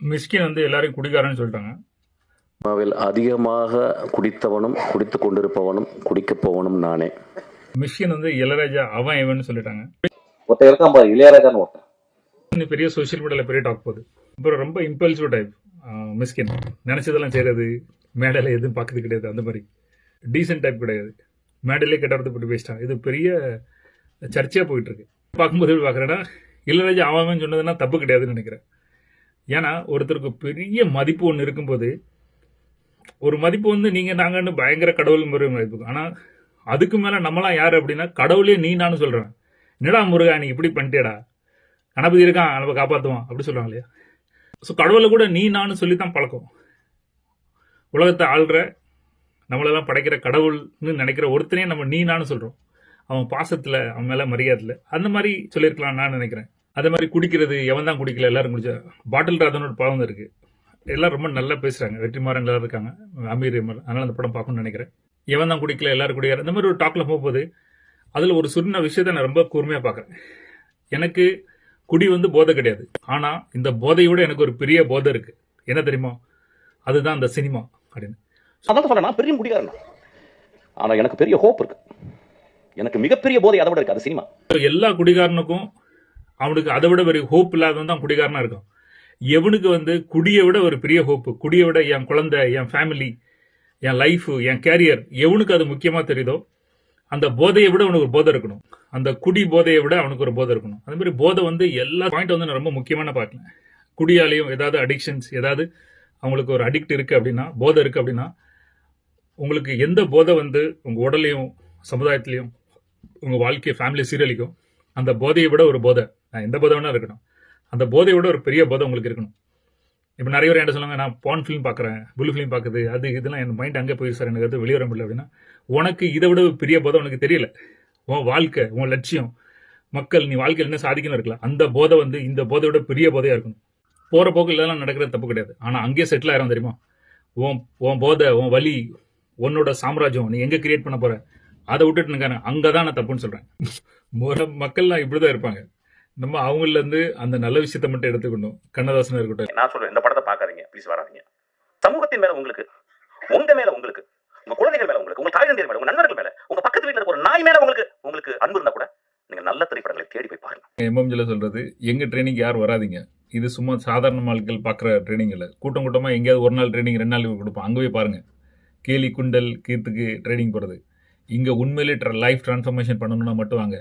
மிஸ்கின் வந்து எல்லாரையும் குடிக்காரன்னு சொல்லிட்டாங்க. சினிமாவில் அதிகமாக குடித்தவனும் குடித்துக் கொண்டிருப்பவனும் குடிக்கப் போவனும் நானே. மிஸ்கின் வந்து இளையராஜா அவன் இவன்னு சொல்லிட்டாங்க. ஒருத்தன் இருக்கான் பாரு, இளையராஜான்னு ஒருத்தன். இன்னும் பெரிய சோஷியல் மீடியால பெரிய டாக் போகுது. அப்புறம் ரொம்ப இம்பல்சிவ் டைப் மிஸ்கின். நினைச்சதெல்லாம் செய்யறது, மேடையில எதுவும் பார்க்கறது கிடையாது. அந்த மாதிரி டீசென்ட் டைப் கிடையாது. மேடையிலே கெட்டறது போட்டு பேசிட்டாங்க. இது பெரிய சர்ச்சையா போயிட்டு இருக்கு. பார்க்கும்போது எப்படி பார்க்குறேன்னா, இளையராஜா அவன் சொன்னதுன்னா தப்பு கிடையாதுன்னு நினைக்கிறேன். ஏன்னா ஒருத்தருக்கு பெரிய மதிப்பு ஒன்று இருக்கும்போது, ஒரு மதிப்பு வந்து நீங்க நாங்கன்னு பயங்கர கடவுள் முறை மதிப்பு. ஆனா அதுக்கு மேல நம்மளாம் யாரு அப்படின்னா, கடவுளே நீ நானும் சொல்றேன். என்னடா முருகா நீ இப்படி பண்ணிட்டேடா, கணபதி இருக்கான் நம்ம காப்பாற்றுவான் அப்படி சொல்லுவாங்க இல்லையா. ஸோ கடவுளை கூட நீ நானும் சொல்லித்தான் பழக்கம். உலகத்தை ஆள்ற, நம்மளெல்லாம் படைக்கிற கடவுள்னு நினைக்கிற ஒருத்தனே நம்ம நீ நானும் சொல்றோம். அவன் பாசத்துல, அவன் மேல மரியாதையில் அந்த மாதிரி சொல்லியிருக்கலாம் நான் நினைக்கிறேன். அதே மாதிரி குடிக்கிறது, எவன் தான் குடிக்கல, எல்லாரும் குடிச்சா. பாட்டில் ராதனோட படம் இருக்கு, எல்லாம் ரொம்ப நல்லா பேசுறாங்க. வெற்றிமாறன் எல்லாரும் இருக்காங்க, அமீர் இமல். அதனால அந்த படம் பார்க்கணும்னு நினைக்கிறேன். எவன் தான் குடிக்கல, எல்லாரும் குடிக்கிற இந்த மாதிரி ஒரு டாக்ல போகும்போது அதுல ஒரு சின்ன விஷயத்த நான் ரொம்ப கூர்மையா பார்க்கறேன். எனக்கு குடி வந்து போதை கிடையாது. ஆனா இந்த போதையோட எனக்கு ஒரு பெரிய போதை இருக்கு. என்ன தெரியுமா? அதுதான் அந்த சினிமா அப்படின்னு. அதான் சொல்றேன், நான் பெரிய குடிகாரன். ஆனா எனக்கு பெரிய ஹோப் இருக்கு. எனக்கு மிகப்பெரிய போதை அதை விட இருக்கு, அது சினிமா. எல்லா குடிகாரனுக்கும் அவனுக்கு அதை விட ஒரு ஹோப் இல்லாதவன் தான் குடிகாரனா இருக்கும். எவனுக்கு வந்து குடியை விட ஒரு பெரிய ஹோப்பு, குடியை விட என் குழந்தை, என் ஃபேமிலி, என் லைஃப், என் கேரியர், எவனுக்கு அது முக்கியமா தெரியுதோ அந்த போதையை விட அவனுக்கு ஒரு போதை இருக்கணும். அந்த குடி போதையை விட அவனுக்கு ஒரு போதை இருக்கணும். அதே மாதிரி போதை வந்து எல்லா பாயிண்ட் வந்து நான் ரொம்ப முக்கியமான பார்க்கல. குடியாலையும் ஏதாவது அடிக்ஷன்ஸ், ஏதாவது அவங்களுக்கு ஒரு அடிக்ட் இருக்கு அப்படின்னா, போதை இருக்கு அப்படின்னா, உங்களுக்கு எந்த போதை வந்து உங்க உடலையும் சமுதாயத்திலையும் உங்க வாழ்க்கையை ஃபேமிலி சீரழிக்கும், அந்த போதையை விட ஒரு போதை, எந்த போதை வேணா இருக்கணும், அந்த போதையை விட ஒரு பெரிய போதை உங்களுக்கு இருக்கணும். இப்போ நிறைய பேர் என்ன சொல்லுவாங்க, நான் பான் ஃபிலிம் பார்க்குறேன், புல் ஃபிலிம் பார்க்குது, அது இதெல்லாம் என் மைண்ட் அங்கே போய் சார், எனக்கு அது வெளியே வர முடியல அப்படின்னா, உனக்கு இதை விட பெரிய போதை உனக்கு தெரியல. உன் வாழ்க்கை, உன் லட்சியம், மக்கள், நீ வாழ்க்கையில் என்ன சாதிக்கணும் இருக்கலாம். அந்த போதை வந்து இந்த போதையோட பெரிய போதையா இருக்கணும். போற போக்கில் இதெல்லாம் நடக்கிறது தப்பு கிடையாது. ஆனால் அங்கேயே செட்டில் ஆயிரும் தெரியுமா. உன் போதை, உன் வலி, உன்னோட சாம்ராஜ்யம் நீ எங்கே கிரியேட் பண்ண போற, அதை விட்டுட்டு நிற்காங்க. அங்கே தான் நான் தப்புன்னு சொல்கிறேன். மக்கள்லாம் இப்படி தான் இருப்பாங்க. நம்ம அவங்கள இருந்து அந்த நல்ல விஷயத்தை மட்டும் எடுத்துக்கணும். கண்ணதாசன் இருக்கட்டும். நான் சொல்றேன், இந்த படத்தை பார்க்காதீங்க ப்ளீஸ், வராதீங்க. சமூகத்தின் மேல உங்களுக்கு, உங்க மேல உங்களுக்கு, உங்க குழந்தைகள் மேல உங்களுக்கு, உங்க தாய் தந்தையர் மேல, உங்க நண்பர்கள் மேல, உங்க பக்கத்து வீட்டுல இருக்க ஒரு நாய் மேல உங்களுக்கு அன்பு இருந்தா கூட நீங்க நல்ல திரைப்படங்களை தேடி போய் பாருங்க. எம்எம்ஜில சொல்றது, எங்க ட்ரைனிங் யாரும் வராதிங்க. இது சும்மா சாதாரண ஆட்கள் பார்க்குற ட்ரைனிங் இல்லை. கூட்டம் கூட்டமாக எங்கேயாவது ஒரு நாள் ட்ரைனிங், 2 நாள் கொடுப்போம். அங்கே போய் பாருங்க. கேலி குண்டல் கீர்த்துக்கு ட்ரைனிங் போகிறது. இங்கே உண்மையிலே லைஃப் டிரான்ஸ்ஃபர்மேஷன் பண்ணணும்னா மட்டும் வாங்க.